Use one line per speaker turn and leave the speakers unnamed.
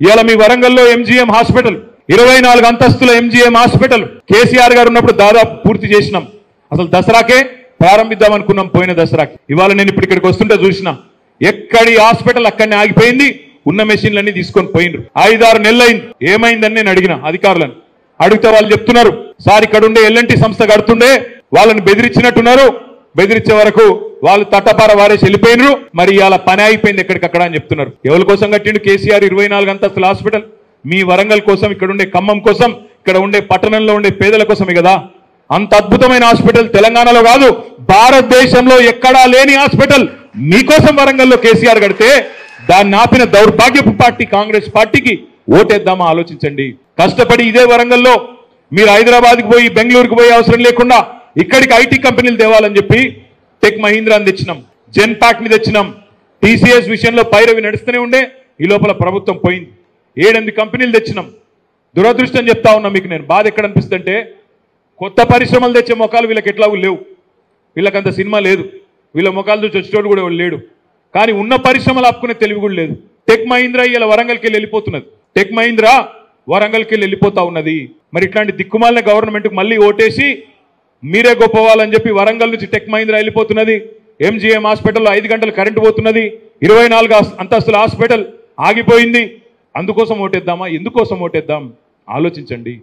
ఇవాళ మీ వరంగల్లో MGM hospital 24 అంతస్తుల ఎంజీఎం హాస్పిటల్ కేసీఆర్ గారు ఉన్నప్పుడు దాదాపు పూర్తి చేసినాం. అసలు దసరాకే ప్రారంభిద్దాం అనుకున్నాం, పోయిన దసరాకి. ఇవాళ నేను ఇప్పుడు ఇక్కడికి వస్తుంటే చూసిన ఎక్కడి హాస్పిటల్ అక్కడనే ఆగిపోయింది. ఉన్న మెషిన్లన్నీ తీసుకొని పోయినరు. 5-6 నెలలైంది. ఏమైందని నేను అడిగిన అధికారులను. అడిగితే వాళ్ళు చెప్తున్నారు, సార్ ఇక్కడ ఉండే ఎల్ఎన్టీ సంస్థ కడుతుండే వాళ్ళని బెదిరించినట్టున్నారు. బెదిరించే వరకు వాళ్ళు తట్టపార వారేసి వెళ్ళిపోయినరు. మరి ఇవాళ పని అయిపోయింది ఎక్కడికక్కడ అని చెప్తున్నారు. ఎవరి కోసం కట్టిండు కేసీఆర్ 24 అంతస్తుల హాస్పిటల్? మీ వరంగల్ కోసం, ఇక్కడ ఉండే ఖమ్మం కోసం, ఇక్కడ ఉండే పట్టణంలో ఉండే పేదల కోసమే కదా. అంత అద్భుతమైన హాస్పిటల్ తెలంగాణలో కాదు, భారతదేశంలో ఎక్కడా లేని హాస్పిటల్ మీకోసం వరంగల్లో కేసీఆర్ కడితే దాన్ని ఆపిన దౌర్భాగ్యపు పార్టీ కాంగ్రెస్ పార్టీకి ఓటేద్దామా ఆలోచించండి. కష్టపడి ఇదే వరంగల్లో మీరు హైదరాబాద్కి పోయి బెంగళూరుకు పోయే అవసరం లేకుండా ఇక్కడికి ఐటీ కంపెనీలు తేవాలని చెప్పి టెక్ మహీంద్రాని తెచ్చినాం, జెన్పాక్ ని తెచ్చినాం. టీసీఎస్ విషయంలో పైరవి నడుస్తూనే ఉండే, ఈ లోపల ప్రభుత్వం పోయింది. 7-8 కంపెనీలు తెచ్చినాం. దురదృష్టం చెప్తా ఉన్నా మీకు నేను. బాధ ఎక్కడ అనిపిస్తుందంటే కొత్త పరిశ్రమలు తెచ్చే మొఖాలు వీళ్ళకి ఎట్లాగూ లేవు. వీళ్ళకంత సినిమా లేదు. వీళ్ళ మొఖాలు చూసి వచ్చేటోడు కూడా లేడు. కానీ ఉన్న పరిశ్రమలు ఆపుకునే తెలివి కూడా లేదు. టెక్ మహీంద్రా ఇలా వరంగల్కి వెళ్ళి వెళ్ళిపోతున్నది. టెక్ మహీంద్రా వరంగల్కి వెళ్ళి వెళ్ళిపోతా ఉన్నది. మరి ఇట్లాంటి దిక్కుమాలిన గవర్నమెంట్కి మళ్ళీ ఓటేసి మీరే గొప్పవాలని చెప్పి వరంగల్ నుంచి టెక్ మహీంద్రా వెళ్ళిపోతున్నది. ఎంజీఎం హాస్పిటల్లో 5 గంటలు కరెంటు పోతున్నది. 24 అంతస్తుల హాస్పిటల్ ఆగిపోయింది. అందుకోసం ఓటేద్దామా? ఎందుకోసం ఓటేద్దాం ఆలోచించండి.